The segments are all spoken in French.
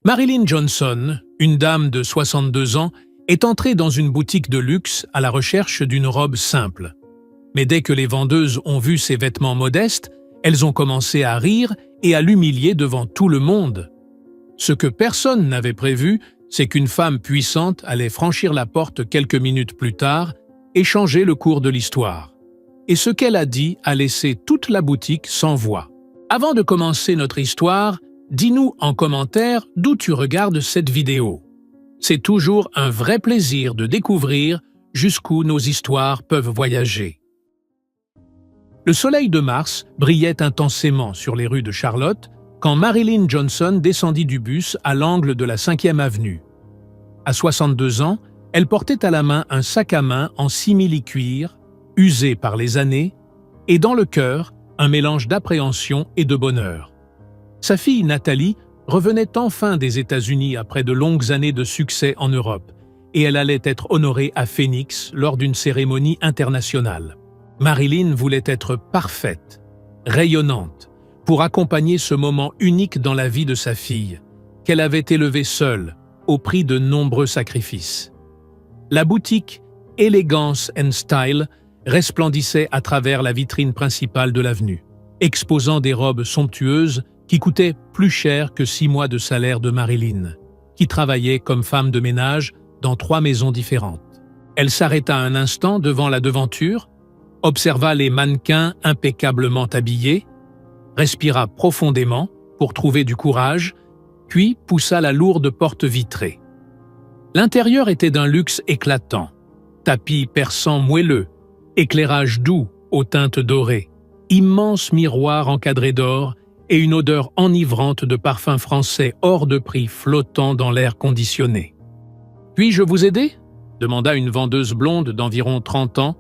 Marilyn Johnson, une dame de 62 ans, est entrée dans une boutique de luxe à la recherche d'une robe simple. Mais dès que les vendeuses ont vu ses vêtements modestes, elles ont commencé à rire et à l'humilier devant tout le monde. Ce que personne n'avait prévu, c'est qu'une femme puissante allait franchir la porte quelques minutes plus tard et changer le cours de l'histoire. Et ce qu'elle a dit a laissé toute la boutique sans voix. Avant de commencer notre histoire, dis-nous en commentaire d'où tu regardes cette vidéo. C'est toujours un vrai plaisir de découvrir jusqu'où nos histoires peuvent voyager. Le soleil de mars brillait intensément sur les rues de Charlotte quand Marilyn Johnson descendit du bus à l'angle de la 5e avenue. À 62 ans, elle portait à la main un sac à main en simili-cuir, usé par les années, et dans le cœur, un mélange d'appréhension et de bonheur. Sa fille Nathalie revenait enfin des États-Unis après de longues années de succès en Europe, et elle allait être honorée à Phoenix lors d'une cérémonie internationale. Marilyn voulait être parfaite, rayonnante, pour accompagner ce moment unique dans la vie de sa fille, qu'elle avait élevée seule, au prix de nombreux sacrifices. La boutique Elegance & Style resplendissait à travers la vitrine principale de l'avenue, exposant des robes somptueuses qui coûtaient plus cher que 6 mois de salaire de Marilyn, qui travaillait comme femme de ménage dans 3 maisons différentes. Elle s'arrêta un instant devant la devanture, observa les mannequins impeccablement habillés, respira profondément pour trouver du courage, puis poussa la lourde porte vitrée. L'intérieur était d'un luxe éclatant, tapis persan moelleux, éclairage doux aux teintes dorées, immense miroir encadré d'or et une odeur enivrante de parfums français hors de prix flottant dans l'air conditionné. « Puis-je vous aider ?» demanda une vendeuse blonde d'environ 30 ans,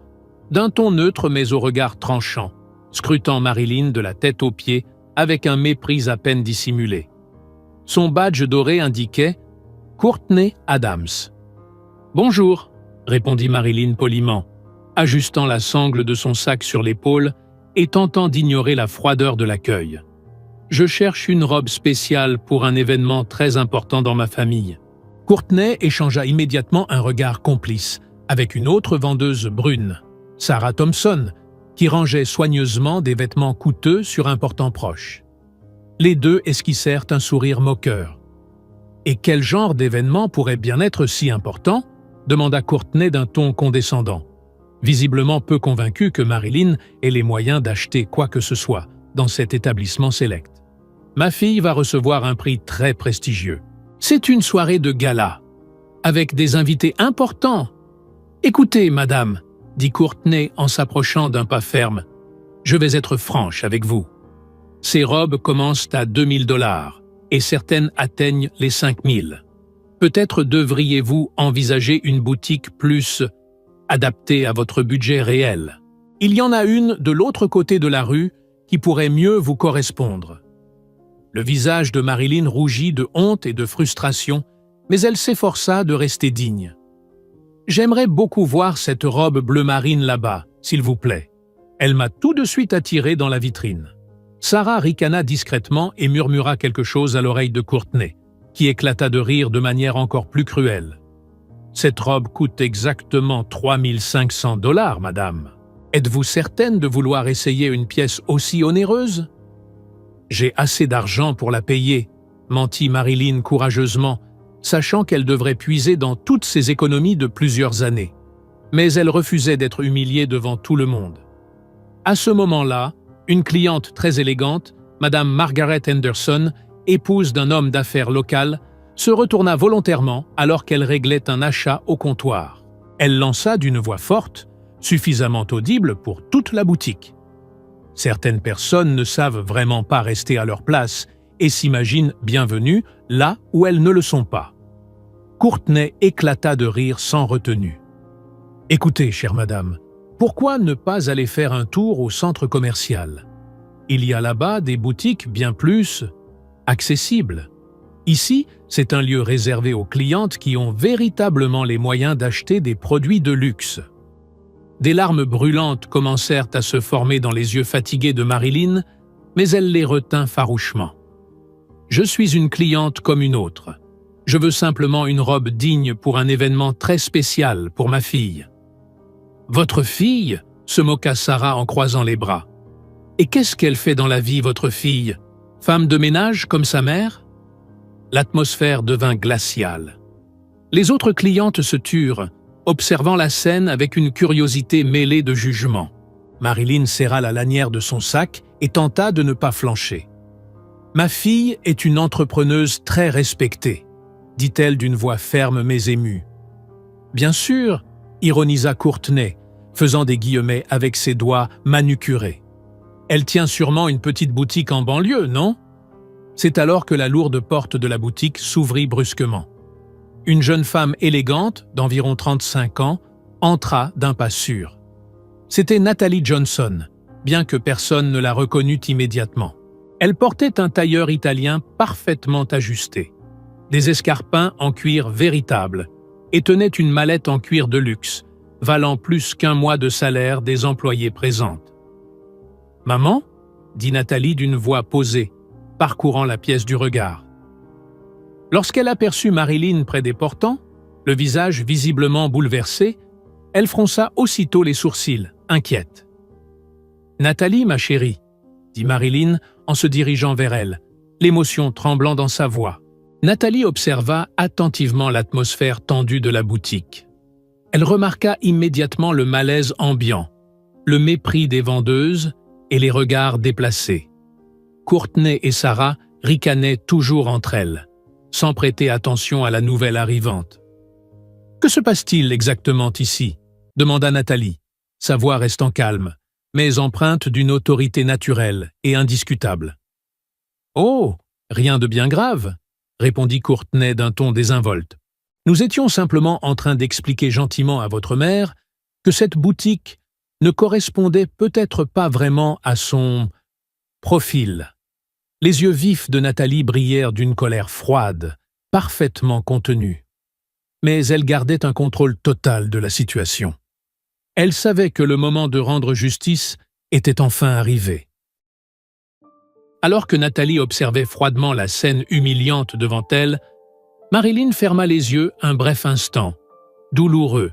d'un ton neutre mais au regard tranchant, scrutant Marilyn de la tête aux pieds avec un mépris à peine dissimulé. Son badge doré indiquait « Courtney Adams ». « Bonjour », répondit Marilyn poliment, ajustant la sangle de son sac sur l'épaule et tentant d'ignorer la froideur de l'accueil. « Je cherche une robe spéciale pour un événement très important dans ma famille. » Courtney échangea immédiatement un regard complice avec une autre vendeuse brune, Sarah Thompson, qui rangeait soigneusement des vêtements coûteux sur un portant proche. Les deux esquissèrent un sourire moqueur. « Et quel genre d'événement pourrait bien être si important ?» demanda Courtney d'un ton condescendant, visiblement peu convaincu que Marilyn ait les moyens d'acheter quoi que ce soit dans cet établissement sélect. « Ma fille va recevoir un prix très prestigieux. C'est une soirée de gala, avec des invités importants. Écoutez, madame, dit Courtney en s'approchant d'un pas ferme, je vais être franche avec vous. Ces robes commencent à 2000 $ et certaines atteignent les 5000. Peut-être devriez-vous envisager une boutique plus adaptée à votre budget réel. Il y en a une de l'autre côté de la rue qui pourrait mieux vous correspondre. » Le visage de Marilyn rougit de honte et de frustration, mais elle s'efforça de rester digne. « J'aimerais beaucoup voir cette robe bleu marine là-bas, s'il vous plaît. Elle m'a tout de suite attiré dans la vitrine. » Sarah ricana discrètement et murmura quelque chose à l'oreille de Courtney, qui éclata de rire de manière encore plus cruelle. « Cette robe coûte exactement 3500 $, madame. Êtes-vous certaine de vouloir essayer une pièce aussi onéreuse ?»« J'ai assez d'argent pour la payer, » mentit Marilyn courageusement, sachant qu'elle devrait puiser dans toutes ses économies de plusieurs années. Mais elle refusait d'être humiliée devant tout le monde. À ce moment-là, une cliente très élégante, Madame Margaret Henderson, épouse d'un homme d'affaires local, se retourna volontairement alors qu'elle réglait un achat au comptoir. Elle lança d'une voix forte, suffisamment audible pour toute la boutique. Certaines personnes ne savent vraiment pas rester à leur place et s'imaginent bienvenues là où elles ne le sont pas. Courtney éclata de rire sans retenue. « Écoutez, chère madame, pourquoi ne pas aller faire un tour au centre commercial? Il y a là-bas des boutiques bien plus accessibles. Ici, c'est un lieu réservé aux clientes qui ont véritablement les moyens d'acheter des produits de luxe. » Des larmes brûlantes commencèrent à se former dans les yeux fatigués de Marilyn, mais elle les retint farouchement. « Je suis une cliente comme une autre. Je veux simplement une robe digne pour un événement très spécial pour ma fille. » « Votre fille ?» se moqua Sarah en croisant les bras. « Et qu'est-ce qu'elle fait dans la vie, votre fille? Femme de ménage comme sa mère ?» L'atmosphère devint glaciale. Les autres clientes se turent, observant la scène avec une curiosité mêlée de jugement. Marilyn serra la lanière de son sac et tenta de ne pas flancher. « Ma fille est une entrepreneuse très respectée, » dit-elle d'une voix ferme mais émue. « Bien sûr, » ironisa Courtney, faisant des guillemets avec ses doigts manucurés. « Elle tient sûrement une petite boutique en banlieue, non ?» C'est alors que la lourde porte de la boutique s'ouvrit brusquement. Une jeune femme élégante, d'environ 35 ans, entra d'un pas sûr. C'était Natalie Johnson, bien que personne ne la reconnût immédiatement. Elle portait un tailleur italien parfaitement ajusté, des escarpins en cuir véritable, et tenait une mallette en cuir de luxe, valant plus qu'1 mois de salaire des employés présentes. « Maman ?» dit Nathalie d'une voix posée, parcourant la pièce du regard. Lorsqu'elle aperçut Marilyn près des portants, le visage visiblement bouleversé, elle fronça aussitôt les sourcils, inquiète. « Nathalie, ma chérie » dit Marilyn en se dirigeant vers elle, l'émotion tremblant dans sa voix. Nathalie observa attentivement l'atmosphère tendue de la boutique. Elle remarqua immédiatement le malaise ambiant, le mépris des vendeuses et les regards déplacés. Courtney et Sarah ricanaient toujours entre elles, sans prêter attention à la nouvelle arrivante. « Que se passe-t-il exactement ici ?» demanda Nathalie, sa voix restant calme, mais empreinte d'une autorité naturelle et indiscutable. « Oh, rien de bien grave !» répondit Courtney d'un ton désinvolte. « Nous étions simplement en train d'expliquer gentiment à votre mère que cette boutique ne correspondait peut-être pas vraiment à son profil. » Les yeux vifs de Nathalie brillèrent d'une colère froide, parfaitement contenue. Mais elle gardait un contrôle total de la situation. Elle savait que le moment de rendre justice était enfin arrivé. Alors que Nathalie observait froidement la scène humiliante devant elle, Marilyn ferma les yeux un bref instant, douloureux,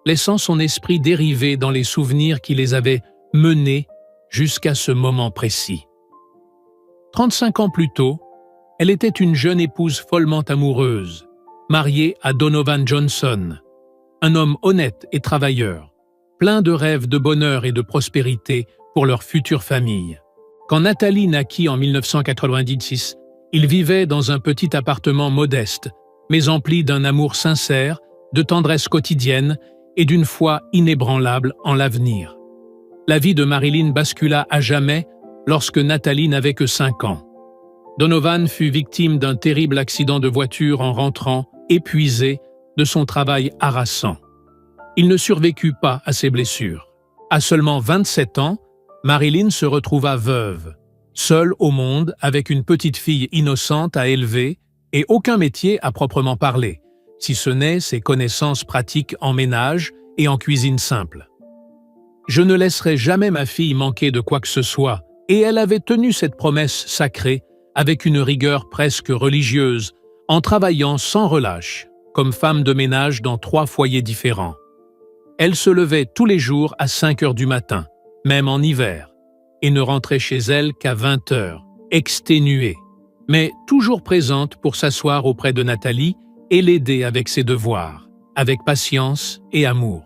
laissant son esprit dériver dans les souvenirs qui les avaient menés jusqu'à ce moment précis. 35 ans plus tôt, elle était une jeune épouse follement amoureuse, mariée à Donovan Johnson, un homme honnête et travailleur, plein de rêves de bonheur et de prospérité pour leur future famille. Quand Nathalie naquit en 1996, il vivait dans un petit appartement modeste, mais empli d'un amour sincère, de tendresse quotidienne et d'une foi inébranlable en l'avenir. La vie de Marilyn bascula à jamais lorsque Nathalie n'avait que 5 ans. Donovan fut victime d'un terrible accident de voiture en rentrant, épuisé, de son travail harassant. Il ne survécut pas à ses blessures. À seulement 27 ans, Marilyn se retrouva veuve, seule au monde avec une petite fille innocente à élever et aucun métier à proprement parler, si ce n'est ses connaissances pratiques en ménage et en cuisine simple. « Je ne laisserai jamais ma fille manquer de quoi que ce soit », et elle avait tenu cette promesse sacrée avec une rigueur presque religieuse, en travaillant sans relâche, comme femme de ménage dans 3 foyers différents. Elle se levait tous les jours à 5 heures du matin, même en hiver, et ne rentrait chez elle qu'à 20 heures, exténuée, mais toujours présente pour s'asseoir auprès de Nathalie et l'aider avec ses devoirs, avec patience et amour.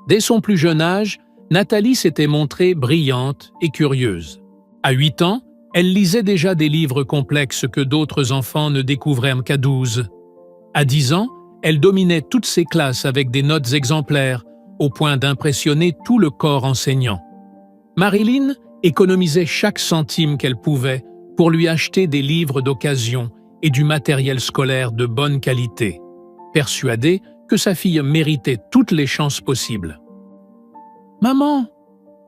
Dès son plus jeune âge, Nathalie s'était montrée brillante et curieuse. À 8 ans, elle lisait déjà des livres complexes que d'autres enfants ne découvraient qu'à 12. À 10 ans, elle dominait toutes ses classes avec des notes exemplaires, au point d'impressionner tout le corps enseignant. Marilyn économisait chaque centime qu'elle pouvait pour lui acheter des livres d'occasion et du matériel scolaire de bonne qualité, persuadée que sa fille méritait toutes les chances possibles. « Maman,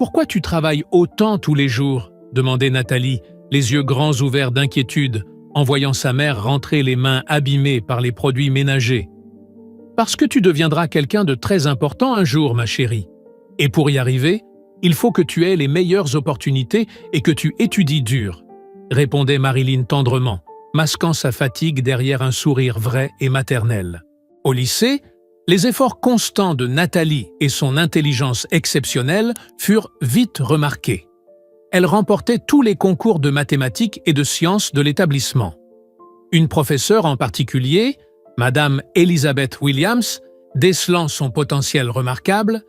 pourquoi tu travailles autant tous les jours ?» demandait Nathalie, les yeux grands ouverts d'inquiétude, en voyant sa mère rentrer les mains abîmées par les produits ménagers. « Parce que tu deviendras quelqu'un de très important un jour, ma chérie. Et pour y arriver, il faut que tu aies les meilleures opportunités et que tu étudies dur, » répondait Marilyn tendrement, masquant sa fatigue derrière un sourire vrai et maternel. Au lycée, les efforts constants de Nathalie et son intelligence exceptionnelle furent vite remarqués. Elle remportait tous les concours de mathématiques et de sciences de l'établissement. Une professeure en particulier, Madame Elizabeth Williams, décelant son potentiel remarquable,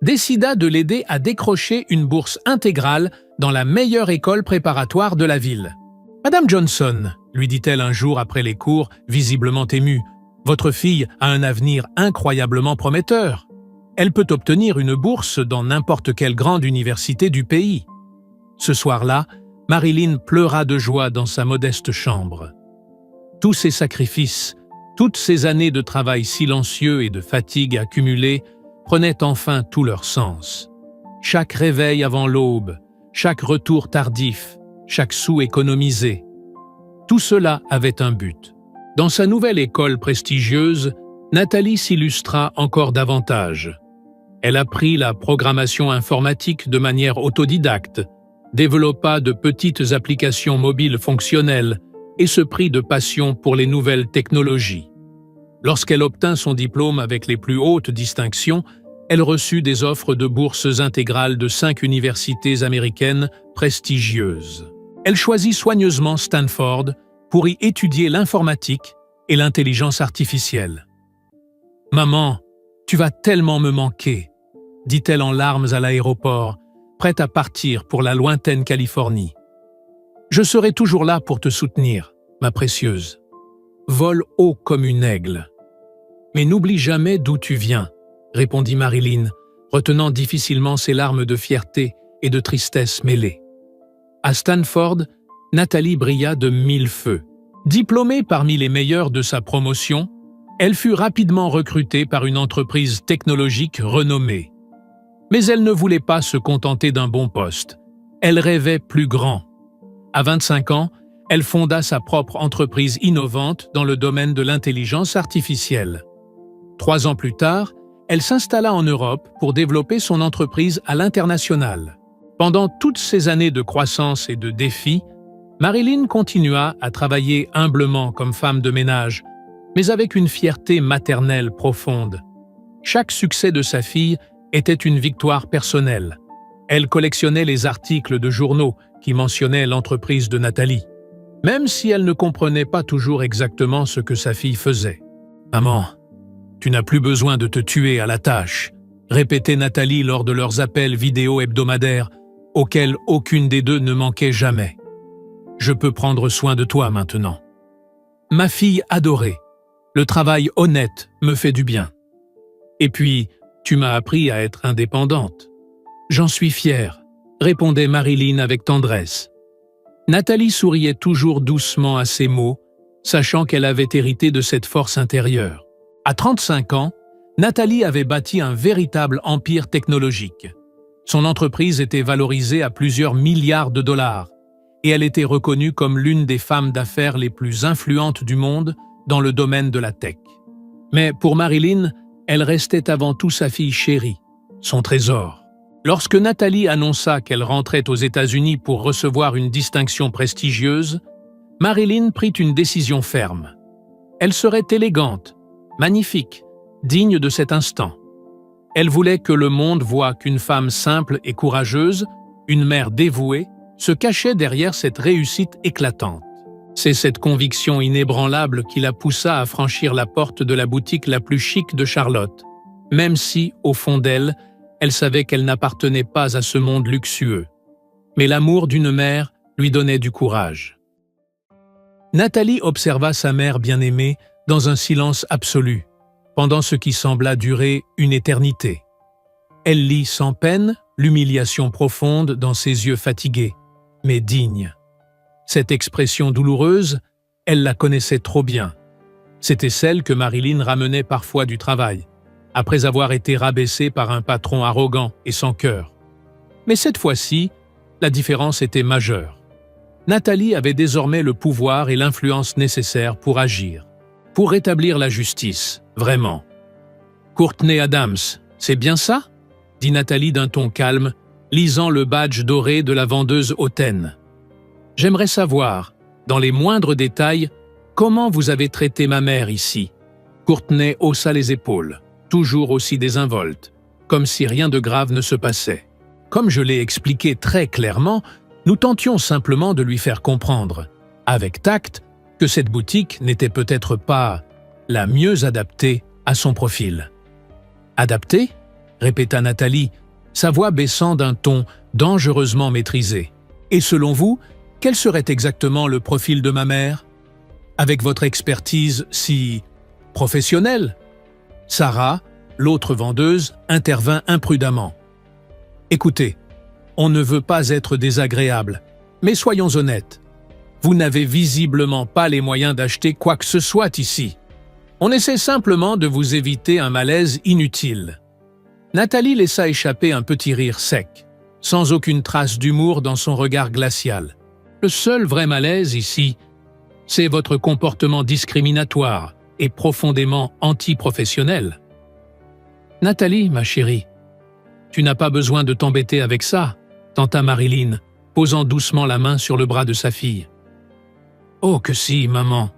décida de l'aider à décrocher une bourse intégrale dans la meilleure école préparatoire de la ville. « Madame Johnson, lui dit-elle un jour après les cours, visiblement émue, votre fille a un avenir incroyablement prometteur. Elle peut obtenir une bourse dans n'importe quelle grande université du pays. » Ce soir-là, Marilyn pleura de joie dans sa modeste chambre. Tous ces sacrifices, toutes ces années de travail silencieux et de fatigue accumulée prenaient enfin tout leur sens. Chaque réveil avant l'aube, chaque retour tardif, chaque sou économisé. Tout cela avait un but. Dans sa nouvelle école prestigieuse, Nathalie s'illustra encore davantage. Elle apprit la programmation informatique de manière autodidacte, développa de petites applications mobiles fonctionnelles et se prit de passion pour les nouvelles technologies. Lorsqu'elle obtint son diplôme avec les plus hautes distinctions, elle reçut des offres de bourses intégrales de 5 universités américaines prestigieuses. Elle choisit soigneusement Stanford pour y étudier l'informatique et l'intelligence artificielle. « Maman, tu vas tellement me manquer », dit-elle en larmes à l'aéroport, prête à partir pour la lointaine Californie. « Je serai toujours là pour te soutenir, ma précieuse. Vole haut comme une aigle. Mais n'oublie jamais d'où tu viens, » répondit Marilyn, retenant difficilement ses larmes de fierté et de tristesse mêlées. À Stanford, Nathalie brilla de 1000 feux. Diplômée parmi les meilleurs de sa promotion, elle fut rapidement recrutée par une entreprise technologique renommée. Mais elle ne voulait pas se contenter d'un bon poste. Elle rêvait plus grand. À 25 ans, elle fonda sa propre entreprise innovante dans le domaine de l'intelligence artificielle. 3 ans plus tard, elle s'installa en Europe pour développer son entreprise à l'international. Pendant toutes ces années de croissance et de défis, Marilyn continua à travailler humblement comme femme de ménage, mais avec une fierté maternelle profonde. Chaque succès de sa fille était une victoire personnelle. Elle collectionnait les articles de journaux qui mentionnaient l'entreprise de Nathalie, même si elle ne comprenait pas toujours exactement ce que sa fille faisait. « Maman, tu n'as plus besoin de te tuer à la tâche », répétait Nathalie lors de leurs appels vidéo hebdomadaires, auxquels aucune des deux ne manquait jamais. « Je peux prendre soin de toi maintenant. Ma fille adorée, le travail honnête me fait du bien. Et puis, tu m'as appris à être indépendante. J'en suis fière, » répondait Marilyn avec tendresse. Nathalie souriait toujours doucement à ces mots, sachant qu'elle avait hérité de cette force intérieure. À 35 ans, Nathalie avait bâti un véritable empire technologique. Son entreprise était valorisée à plusieurs milliards de dollars et elle était reconnue comme l'une des femmes d'affaires les plus influentes du monde dans le domaine de la tech. Mais pour Marilyn, elle restait avant tout sa fille chérie, son trésor. Lorsque Nathalie annonça qu'elle rentrait aux États-Unis pour recevoir une distinction prestigieuse, Marilyn prit une décision ferme. Elle serait élégante, magnifique, digne de cet instant. Elle voulait que le monde voie qu'une femme simple et courageuse, une mère dévouée, se cachait derrière cette réussite éclatante. C'est cette conviction inébranlable qui la poussa à franchir la porte de la boutique la plus chic de Charlotte, même si, au fond d'elle, elle savait qu'elle n'appartenait pas à ce monde luxueux. Mais l'amour d'une mère lui donnait du courage. Nathalie observa sa mère bien-aimée dans un silence absolu, pendant ce qui sembla durer une éternité. Elle lit sans peine l'humiliation profonde dans ses yeux fatigués, mais dignes. Cette expression douloureuse, elle la connaissait trop bien. C'était celle que Marilyn ramenait parfois du travail, après avoir été rabaissée par un patron arrogant et sans cœur. Mais cette fois-ci, la différence était majeure. Nathalie avait désormais le pouvoir et l'influence nécessaires pour agir, pour rétablir la justice, vraiment. « Courtney Adams, c'est bien ça ?» dit Nathalie d'un ton calme, lisant le badge doré de la vendeuse hautaine. « J'aimerais savoir, dans les moindres détails, comment vous avez traité ma mère ici. Courtney haussa les épaules, toujours aussi désinvolte, comme si rien de grave ne se passait. Comme je l'ai expliqué très clairement, nous tentions simplement de lui faire comprendre, avec tact, que cette boutique n'était peut-être pas la mieux adaptée à son profil. « Adaptée ?» répéta Nathalie, sa voix baissant d'un ton dangereusement maîtrisé. « Et selon vous, quel serait exactement le profil de ma mère? Avec votre expertise si professionnelle ?» Sarah, l'autre vendeuse, intervint imprudemment. « Écoutez, on ne veut pas être désagréable, mais soyons honnêtes. Vous n'avez visiblement pas les moyens d'acheter quoi que ce soit ici. On essaie simplement de vous éviter un malaise inutile. » Nathalie laissa échapper un petit rire sec, sans aucune trace d'humour dans son regard glacial. Le seul vrai malaise ici, c'est votre comportement discriminatoire et profondément anti-professionnel. Nathalie, ma chérie, tu n'as pas besoin de t'embêter avec ça, tenta Marilyn, posant doucement la main sur le bras de sa fille. Oh que si, maman.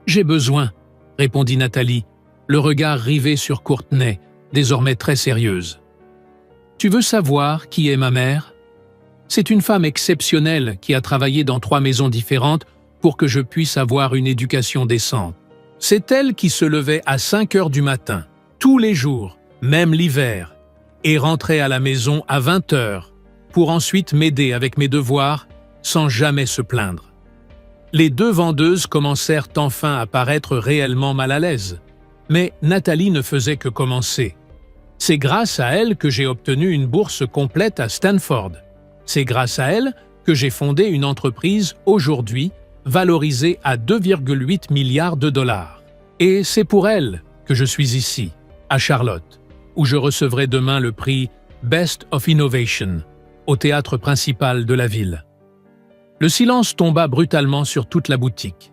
J'ai besoin, répondit Nathalie, le regard rivé sur Courtney, désormais très sérieuse. Tu veux savoir qui est ma mère? C'est une femme exceptionnelle qui a travaillé dans 3 maisons différentes pour que je puisse avoir une éducation décente. C'est elle qui se levait à 5 heures du matin, tous les jours, même l'hiver, et rentrait à la maison à 20 heures, pour ensuite m'aider avec mes devoirs sans jamais se plaindre. Les 2 vendeuses commencèrent enfin à paraître réellement mal à l'aise, mais Nathalie ne faisait que commencer. C'est grâce à elle que j'ai obtenu une bourse complète à Stanford. C'est grâce à elle que j'ai fondé une entreprise aujourd'hui valorisée à 2,8 milliards de dollars. Et c'est pour elle que je suis ici, à Charlotte, où je recevrai demain le prix Best of Innovation, au théâtre principal de la ville. Le silence tomba brutalement sur toute la boutique.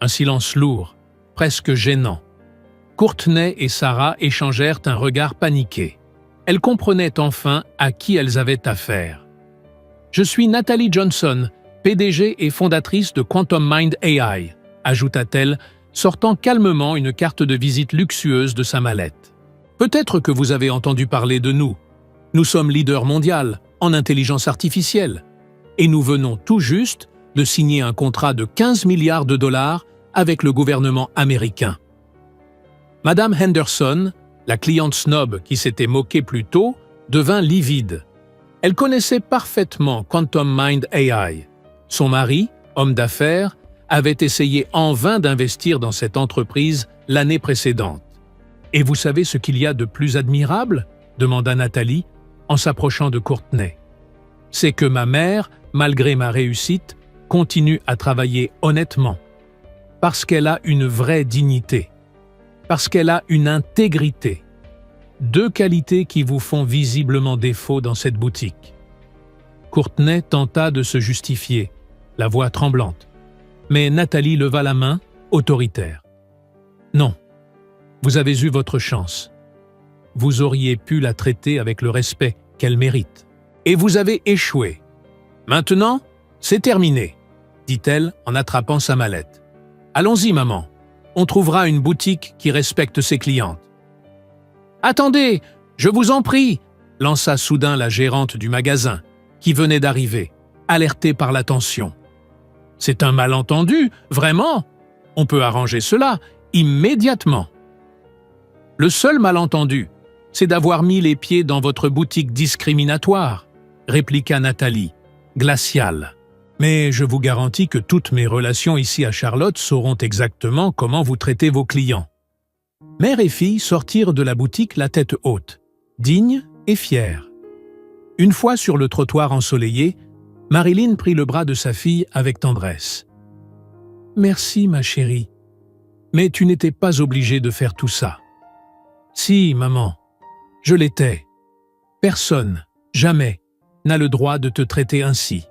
Un silence lourd, presque gênant. Courtney et Sarah échangèrent un regard paniqué. Elles comprenaient enfin à qui elles avaient affaire. « Je suis Nathalie Johnson, PDG et fondatrice de Quantum Mind AI », ajouta-t-elle, sortant calmement une carte de visite luxueuse de sa mallette. « Peut-être que vous avez entendu parler de nous. Nous sommes leader mondial en intelligence artificielle. Et nous venons tout juste de signer un contrat de 15 milliards de dollars avec le gouvernement américain. » Madame Henderson, la cliente snob qui s'était moquée plus tôt, devint livide. Elle connaissait parfaitement Quantum Mind AI. Son mari, homme d'affaires, avait essayé en vain d'investir dans cette entreprise l'année précédente. « Et vous savez ce qu'il y a de plus admirable ?» demanda Nathalie, en s'approchant de Courtney. « C'est que ma mère, malgré ma réussite, continue à travailler honnêtement, parce qu'elle a une vraie dignité. Parce qu'elle a une intégrité. 2 qualités qui vous font visiblement défaut dans cette boutique. » Courtney tenta de se justifier, la voix tremblante. Mais Nathalie leva la main, autoritaire. « Non, vous avez eu votre chance. Vous auriez pu la traiter avec le respect qu'elle mérite. Et vous avez échoué. Maintenant, c'est terminé, dit-elle en attrapant sa mallette. « Allons-y, maman. On trouvera une boutique qui respecte ses clientes. »« Attendez, je vous en prie !» lança soudain la gérante du magasin, qui venait d'arriver, alertée par la tension. « C'est un malentendu, vraiment. On peut arranger cela immédiatement. » « Le seul malentendu, c'est d'avoir mis les pieds dans votre boutique discriminatoire, » répliqua Nathalie, glaciale. « Mais je vous garantis que toutes mes relations ici à Charlotte sauront exactement comment vous traitez vos clients. » Mère et fille sortirent de la boutique la tête haute, dignes et fières. Une fois sur le trottoir ensoleillé, Marilyn prit le bras de sa fille avec tendresse. « Merci, ma chérie, mais tu n'étais pas obligée de faire tout ça. »« Si, maman, je l'étais. Personne, jamais, n'a le droit de te traiter ainsi.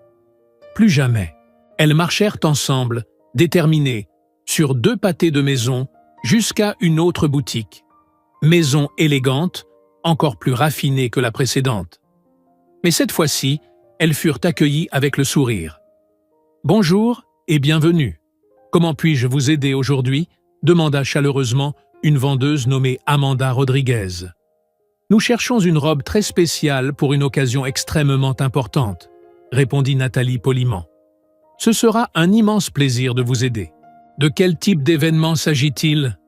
Plus jamais. » Elles marchèrent ensemble, déterminées, sur 2 pâtés de maison, jusqu'à une autre boutique. Maison élégante, encore plus raffinée que la précédente. Mais cette fois-ci, elles furent accueillies avec le sourire. « Bonjour, et bienvenue. Comment puis-je vous aider aujourd'hui ?» demanda chaleureusement une vendeuse nommée Amanda Rodriguez. « Nous cherchons une robe très spéciale pour une occasion extrêmement importante, » répondit Nathalie poliment. « Ce sera un immense plaisir de vous aider. De quel type d'événement s'agit-il ?»«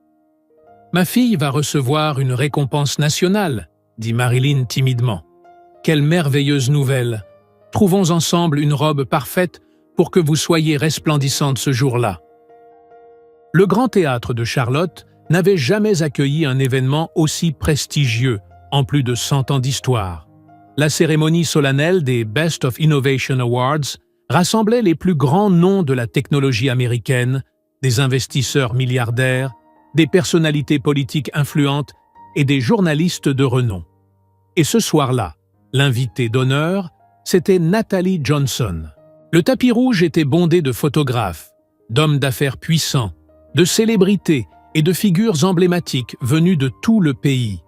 Ma fille va recevoir une récompense nationale, » dit Marilyn timidement. « Quelle merveilleuse nouvelle! Trouvons ensemble une robe parfaite pour que vous soyez resplendissante ce jour-là. » Le Grand Théâtre de Charlotte n'avait jamais accueilli un événement aussi prestigieux en plus de 100 ans d'histoire. La cérémonie solennelle des Best of Innovation Awards rassemblait les plus grands noms de la technologie américaine, des investisseurs milliardaires, des personnalités politiques influentes et des journalistes de renom. Et ce soir-là, l'invité d'honneur, c'était Nathalie Johnson. Le tapis rouge était bondé de photographes, d'hommes d'affaires puissants, de célébrités et de figures emblématiques venues de tout le pays.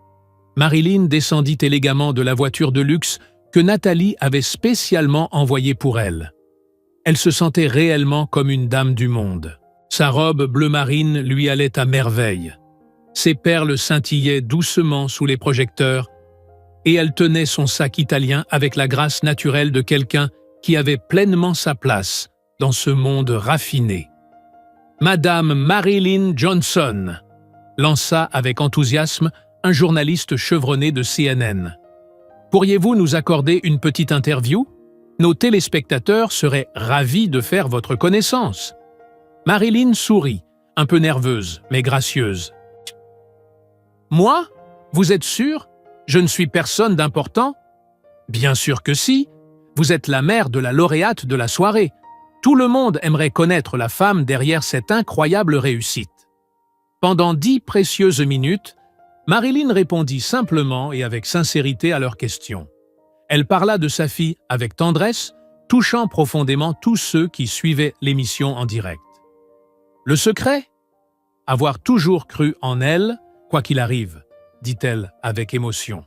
Marilyn descendit élégamment de la voiture de luxe que Nathalie avait spécialement envoyée pour elle. Elle se sentait réellement comme une dame du monde. Sa robe bleu marine lui allait à merveille. Ses perles scintillaient doucement sous les projecteurs et elle tenait son sac italien avec la grâce naturelle de quelqu'un qui avait pleinement sa place dans ce monde raffiné. « Madame Marilyn Johnson !» lança avec enthousiasme un journaliste chevronné de CNN. « Pourriez-vous nous accorder une petite interview? Nos téléspectateurs seraient ravis de faire votre connaissance. » Marilyn sourit, un peu nerveuse, mais gracieuse. « Moi? Vous êtes sûr? Je ne suis personne d'important? » « Bien sûr que si. Vous êtes la mère de la lauréate de la soirée. Tout le monde aimerait connaître la femme derrière cette incroyable réussite. » Pendant 10 précieuses minutes, Marilyn répondit simplement et avec sincérité à leurs questions. Elle parla de sa fille avec tendresse, touchant profondément tous ceux qui suivaient l'émission en direct. Le secret? Avoir toujours cru en elle, quoi qu'il arrive, dit-elle avec émotion.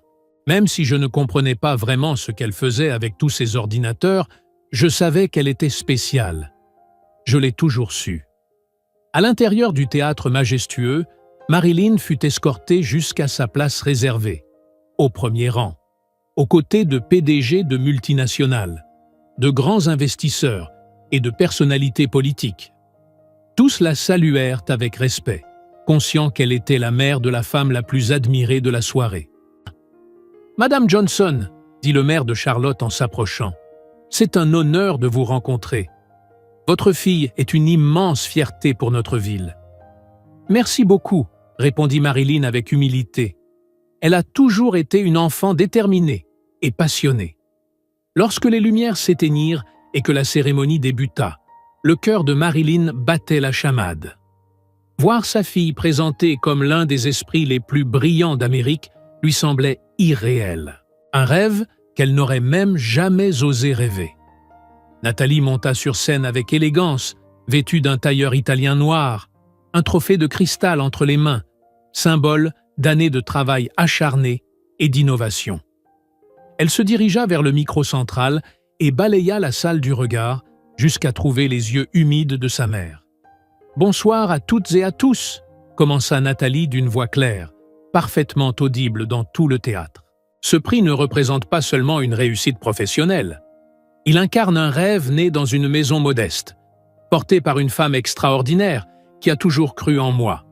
Même si je ne comprenais pas vraiment ce qu'elle faisait avec tous ces ordinateurs, je savais qu'elle était spéciale. Je l'ai toujours su. À l'intérieur du théâtre majestueux, Marilyn fut escortée jusqu'à sa place réservée, au premier rang, aux côtés de PDG de multinationales, de grands investisseurs et de personnalités politiques. Tous la saluèrent avec respect, conscients qu'elle était la mère de la femme la plus admirée de la soirée. « Madame Johnson, » dit le maire de Charlotte en s'approchant, « c'est un honneur de vous rencontrer. Votre fille est une immense fierté pour notre ville. »« Merci beaucoup, » répondit Marilyn avec humilité. Elle a toujours été une enfant déterminée et passionnée. Lorsque les lumières s'éteignirent et que la cérémonie débuta, le cœur de Marilyn battait la chamade. Voir sa fille présentée comme l'un des esprits les plus brillants d'Amérique lui semblait irréel, un rêve qu'elle n'aurait même jamais osé rêver. Nathalie monta sur scène avec élégance, vêtue d'un tailleur italien noir, un trophée de cristal entre les mains, symbole d'années de travail acharné et d'innovation. Elle se dirigea vers le micro central et balaya la salle du regard jusqu'à trouver les yeux humides de sa mère. « Bonsoir à toutes et à tous !» commença Nathalie d'une voix claire, parfaitement audible dans tout le théâtre. Ce prix ne représente pas seulement une réussite professionnelle. Il incarne un rêve né dans une maison modeste, porté par une femme extraordinaire qui a toujours cru en moi,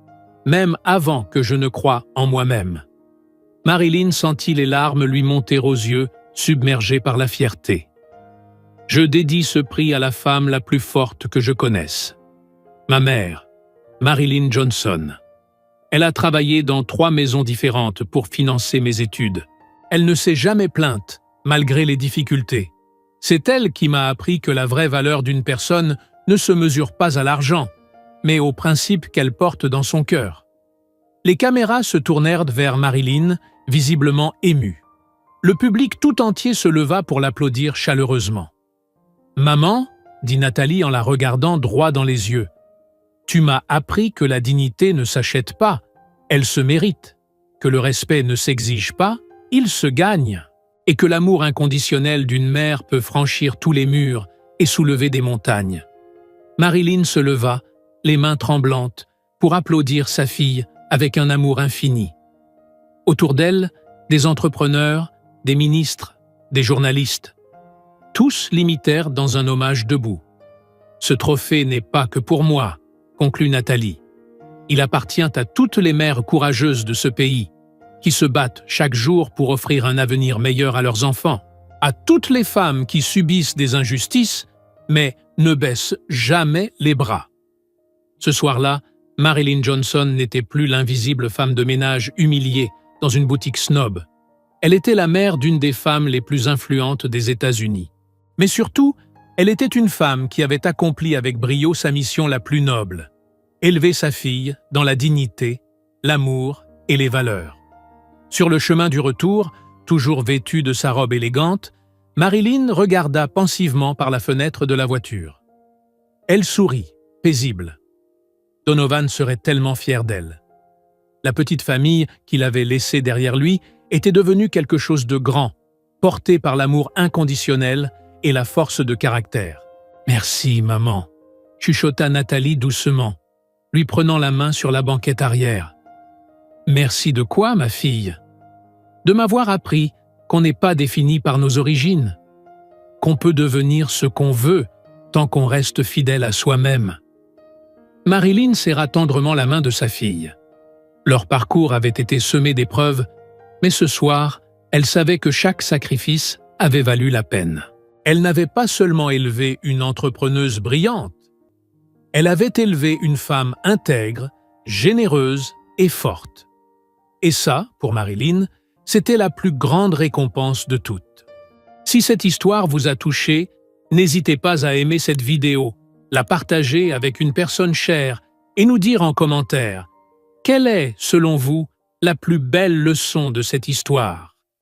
même avant que je ne croie en moi-même. Marilyn sentit les larmes lui monter aux yeux, submergée par la fierté. « Je dédie ce prix à la femme la plus forte que je connaisse. Ma mère, Marilyn Johnson. Elle a travaillé dans 3 maisons différentes pour financer mes études. Elle ne s'est jamais plainte, malgré les difficultés. C'est elle qui m'a appris que la vraie valeur d'une personne ne se mesure pas à l'argent, mais aux principes qu'elle porte dans son cœur. » Les caméras se tournèrent vers Marilyn, visiblement émue. Le public tout entier se leva pour l'applaudir chaleureusement. « Maman, » dit Nathalie en la regardant droit dans les yeux, « tu m'as appris que la dignité ne s'achète pas, elle se mérite, que le respect ne s'exige pas, il se gagne, et que l'amour inconditionnel d'une mère peut franchir tous les murs et soulever des montagnes. Marilyn se leva, les mains tremblantes, pour applaudir sa fille avec un amour infini. Autour d'elle, des entrepreneurs, des ministres, des journalistes. Tous l'imitèrent dans un hommage debout. « Ce trophée n'est pas que pour moi », conclut Nathalie. « Il appartient à toutes les mères courageuses de ce pays, qui se battent chaque jour pour offrir un avenir meilleur à leurs enfants, à toutes les femmes qui subissent des injustices, mais ne baissent jamais les bras. » Ce soir-là, Marilyn Johnson n'était plus l'invisible femme de ménage humiliée dans une boutique snob. Elle était la mère d'une des femmes les plus influentes des États-Unis. Mais surtout, elle était une femme qui avait accompli avec brio sa mission la plus noble, élever sa fille dans la dignité, l'amour et les valeurs. Sur le chemin du retour, toujours vêtue de sa robe élégante, Marilyn regarda pensivement par la fenêtre de la voiture. Elle sourit, paisible. Donovan serait tellement fier d'elle. La petite famille qu'il avait laissée derrière lui était devenue quelque chose de grand, porté par l'amour inconditionnel et la force de caractère. « Merci, maman », chuchota Nathalie doucement, lui prenant la main sur la banquette arrière. « Merci de quoi, ma fille ? De m'avoir appris qu'on n'est pas défini par nos origines, qu'on peut devenir ce qu'on veut tant qu'on reste fidèle à soi-même. » Marilyn serra tendrement la main de sa fille. Leur parcours avait été semé d'épreuves, mais ce soir, elle savait que chaque sacrifice avait valu la peine. Elle n'avait pas seulement élevé une entrepreneuse brillante, elle avait élevé une femme intègre, généreuse et forte. Et ça, pour Marilyn, c'était la plus grande récompense de toutes. Si cette histoire vous a touché, n'hésitez pas à aimer cette vidéo, la partager avec une personne chère et nous dire en commentaire quelle est, selon vous, la plus belle leçon de cette histoire.